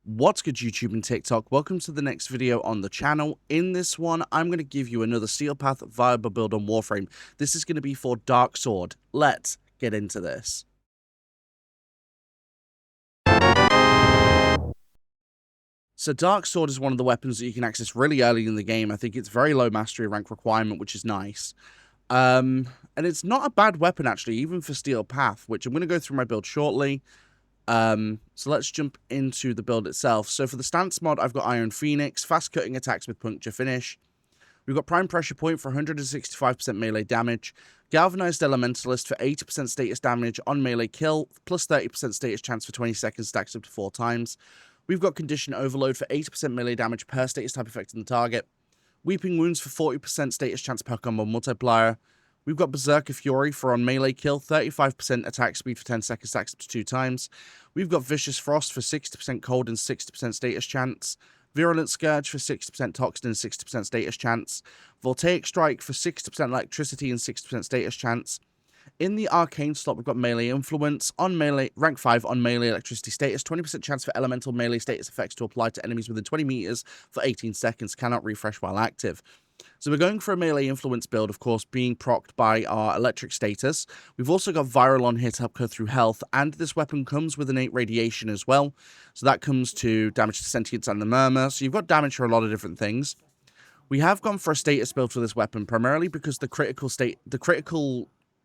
What's good, YouTube and TikTok? Welcome to the next video on the channel. In this one, I'm going to give you another Steel Path viable build on Warframe. This is going to be for Dark Sword. Let's get into this. So Dark Sword is one of the weapons that you can access really early in the game. I think it's very low mastery rank requirement, which is nice. And it's not a bad weapon, actually, even for Steel Path, which I'm going to go through my build shortly. So let's jump into the build itself. So for the stance mod, I've got Iron Phoenix, fast cutting attacks with puncture finish. We've got Prime Pressure Point for 165% melee damage, Galvanized Elementalist for 80% status damage on melee kill, plus 30% status chance for 20 seconds, stacks up to 4 times. We've got Condition Overload for 80% melee damage per status type affecting the target, Weeping Wounds for 40% status chance per combo multiplier. We've got Berserker Fury for on melee kill, 35% attack speed for 10 seconds, stacks up to 2 times. We've got Vicious Frost for 60% cold and 60% status chance. Virulent Scourge for 60% toxin and 60% status chance. Voltaic Strike for 60% electricity and 60% status chance. In the Arcane slot, we've got Melee Influence, on melee, rank 5 on melee electricity status, 20% chance for elemental melee status effects to apply to enemies within 20 meters for 18 seconds, cannot refresh while active. So we're going for a melee influence build, of course, being procced by our electric status. We've also got viral on here to help go through health, and this weapon comes with innate radiation as well. So that comes to damage to sentience and the murmur. So you've got damage for a lot of different things. We have gone for a status build for this weapon, primarily because the critical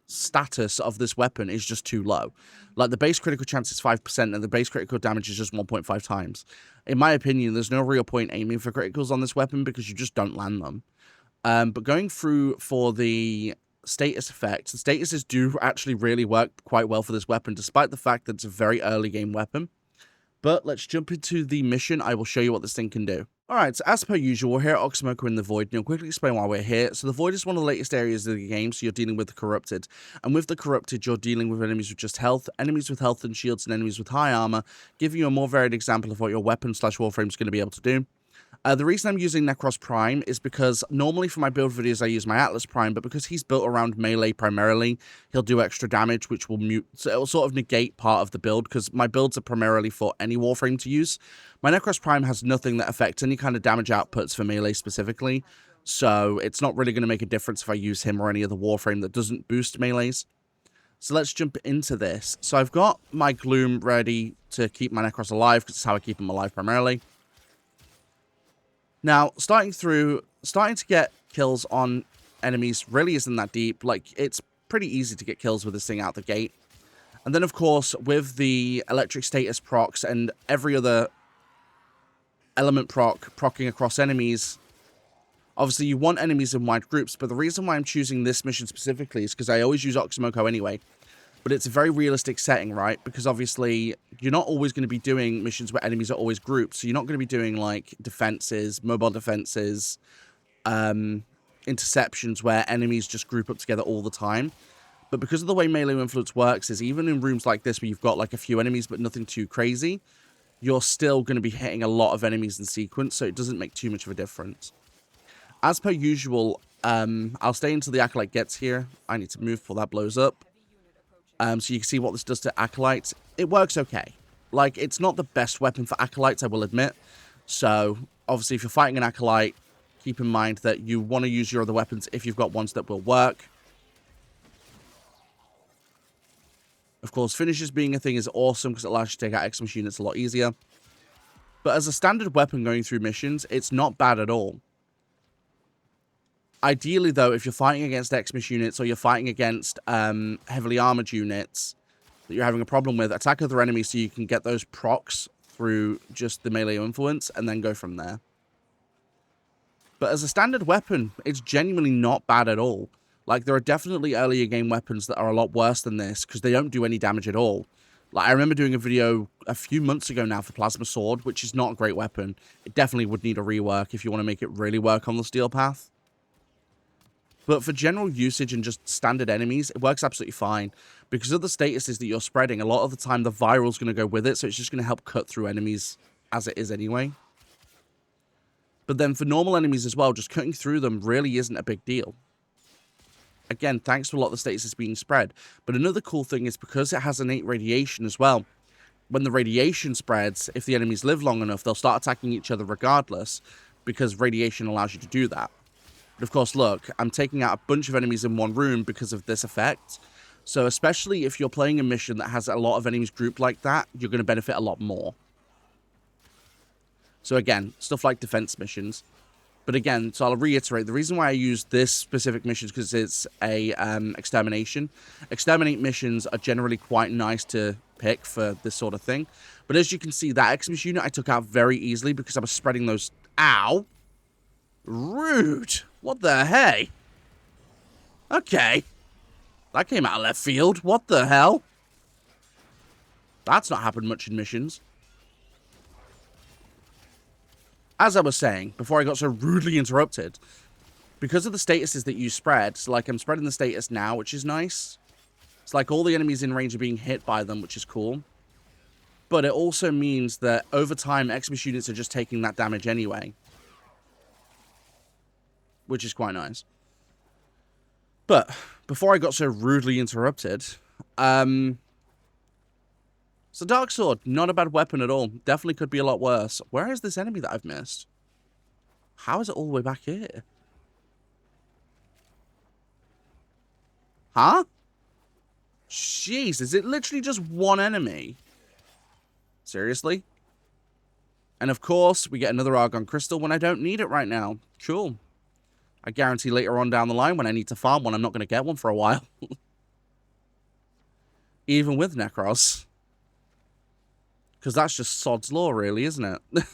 status of this weapon is just too low. Like, the base critical chance is 5% and the base critical damage is just 1.5 times. In my opinion, there's no real point aiming for criticals on this weapon because you just don't land them. But going through for the status effects, the statuses do actually really work quite well for this weapon, despite the fact that it's a very early game weapon. But let's jump into the mission. I will show you what this thing can do. Alright, so as per usual, we're here at Oxymoker in the Void, and I'll quickly explain why we're here. So the Void is one of the latest areas of the game, so you're dealing with the Corrupted. And with the Corrupted, you're dealing with enemies with just health, enemies with health and shields, and enemies with high armor, giving you a more varied example of what your weapon / Warframe is going to be able to do. The reason I'm using Necros Prime is because normally for my build videos I use my Atlas Prime, but because he's built around melee primarily, he'll do extra damage, which will mute, so it'll sort of negate part of the build, because my builds are primarily for any Warframe to use. My Necros Prime has nothing that affects any kind of damage outputs for melee specifically, so it's not really going to make a difference if I use him or any other Warframe that doesn't boost melees. So let's jump into this. So I've got my Gloom ready to keep my Necros alive, because it's how I keep them alive primarily. Now, starting to get kills on enemies really isn't that deep. Like, it's pretty easy to get kills with this thing out the gate. And then, of course, with the electric status procs and every other element procking across enemies, obviously you want enemies in wide groups, but the reason why I'm choosing this mission specifically is because I always use Oxymoko anyway. But it's a very realistic setting, right? Because obviously, you're not always going to be doing missions where enemies are always grouped. So you're not going to be doing, like, defenses, mobile defenses, interceptions where enemies just group up together all the time. But because of the way melee influence works is even in rooms like this where you've got, like, a few enemies but nothing too crazy, you're still going to be hitting a lot of enemies in sequence, so it doesn't make too much of a difference. As per usual, I'll stay until the Acolyte gets here. I need to move before that blows up. So you can see what this does to Acolytes. It works okay. Like, it's not the best weapon for Acolytes, I will admit. So, obviously, if you're fighting an Acolyte, keep in mind that you want to use your other weapons if you've got ones that will work. Of course, finishes being a thing is awesome because it allows you to take out Xmas units a lot easier. But as a standard weapon going through missions, it's not bad at all. Ideally, though, if you're fighting against Xmas units or you're fighting against heavily armored units that you're having a problem with, attack other enemies so you can get those procs through just the melee influence and then go from there. But as a standard weapon, it's genuinely not bad at all. Like, there are definitely earlier game weapons that are a lot worse than this because they don't do any damage at all. Like, I remember doing a video a few months ago now for Plasma Sword, which is not a great weapon. It definitely would need a rework if you want to make it really work on the Steel Path. But for general usage and just standard enemies, it works absolutely fine. Because of the statuses that you're spreading, a lot of the time the viral's going to go with it, so it's just going to help cut through enemies as it is anyway. But then for normal enemies as well, just cutting through them really isn't a big deal. Again, thanks to a lot of the statuses being spread. But another cool thing is because it has innate radiation as well, when the radiation spreads, if the enemies live long enough, they'll start attacking each other regardless, because radiation allows you to do that. But of course, look, I'm taking out a bunch of enemies in one room because of this effect. So especially if you're playing a mission that has a lot of enemies grouped like that, you're going to benefit a lot more. So again, stuff like defense missions. But again, so I'll reiterate, the reason why I use this specific mission is because it's a extermination. Exterminate missions are generally quite nice to pick for this sort of thing. But as you can see, that Xmas unit I took out very easily because I was spreading those... Ow! Rude! What the hey? Okay. That came out of left field. What the hell? That's not happened much in missions. As I was saying, before I got so rudely interrupted, because of the statuses that you spread, so like I'm spreading the status now, which is nice. It's like all the enemies in range are being hit by them, which is cool. But it also means that over time, Xmas units are just taking that damage anyway. Which is quite nice. But before I got so rudely interrupted, so Dark Sword, not a bad weapon at all. Definitely could be a lot worse. Where is this enemy that I've missed? How is it all the way back here? Huh? Jeez, is it literally just one enemy? Seriously? And of course, we get another Argon Crystal when I don't need it right now. Cool. I guarantee later on down the line when I need to farm one, I'm not going to get one for a while. Even with Necros. Because that's just sod's law, really, isn't it?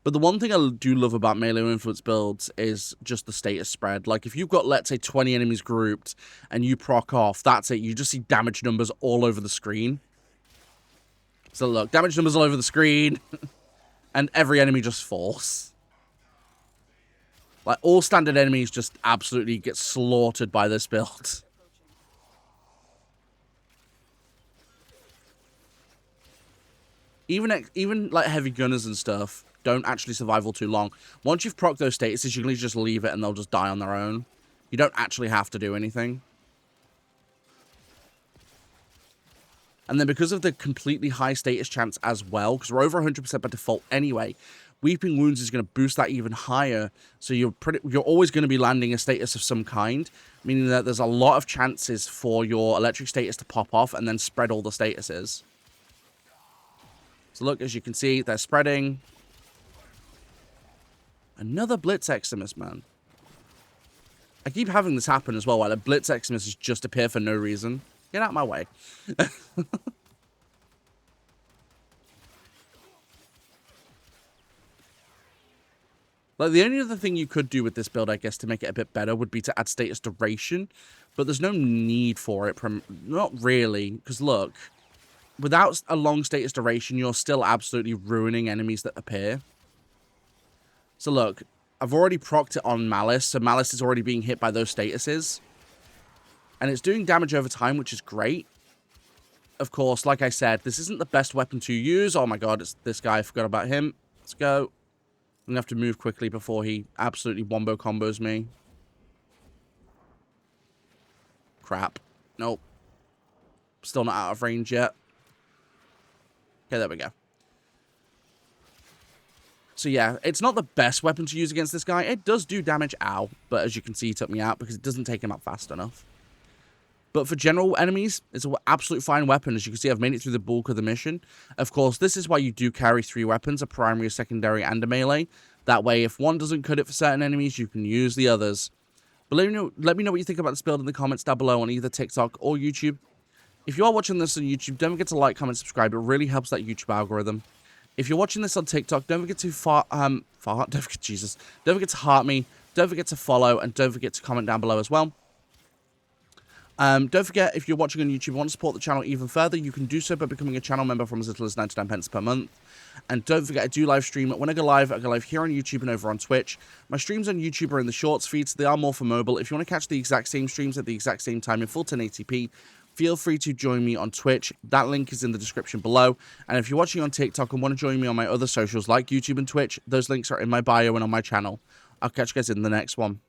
But the one thing I do love about melee influence builds is just the status spread. Like, if you've got, let's say, 20 enemies grouped and you proc off, that's it. You just see damage numbers all over the screen. So, look, damage numbers all over the screen. And every enemy just falls. Like, all standard enemies just absolutely get slaughtered by this build. Even like heavy gunners and stuff don't actually survive all too long. Once you've procced those statuses, you can just leave it and they'll just die on their own. You don't actually have to do anything. And then because of the completely high status chance as well, because we're over 100% by default anyway, Weeping Wounds is going to boost that even higher. So you're always going to be landing a status of some kind, meaning that there's a lot of chances for your electric status to pop off and then spread all the statuses. So look, as you can see, they're spreading. Another Blitz Eximus, man. I keep having this happen as well, while a Blitz Eximus just appear for no reason. Get out of my way. Like, the only other thing you could do with this build, I guess, to make it a bit better would be to add status duration. But there's no need for it. Not really. Because, look, without a long status duration, you're still absolutely ruining enemies that appear. So, look, I've already procced it on Malice. So, Malice is already being hit by those statuses. And it's doing damage over time, which is great. Of course, like I said, this isn't the best weapon to use. Oh, my God, it's this guy. I forgot about him. Let's go. I'm going to have to move quickly before he absolutely wombo combos me. Crap. Nope. Still not out of range yet. Okay, there we go. So yeah, it's not the best weapon to use against this guy. It does do damage, ow. But as you can see, he took me out because it doesn't take him out fast enough. But for general enemies, it's an absolute fine weapon. As you can see, I've made it through the bulk of the mission. Of course, this is why you do carry 3 weapons, a primary, a secondary, and a melee. That way, if one doesn't cut it for certain enemies, you can use the others. But let me know what you think about this build in the comments down below on either TikTok or YouTube. If you are watching this on YouTube, don't forget to like, comment, subscribe. It really helps that YouTube algorithm. If you're watching this on TikTok, don't forget to don't forget to heart me, don't forget to follow, and don't forget to comment down below as well. Don't forget, if you're watching on YouTube and want to support the channel even further, you can do so by becoming a channel member from as little as 99 pence per month. And don't forget, I do live stream. When I go live here on YouTube and over on Twitch. My streams on YouTube are in the shorts feed, so they are more for mobile. If you want to catch the exact same streams at the exact same time in full 1080p, feel free to join me on Twitch. That link is in the description below. And if you're watching on TikTok and want to join me on my other socials like YouTube and Twitch, those links are in my bio and on my channel. I'll catch you guys in the next one.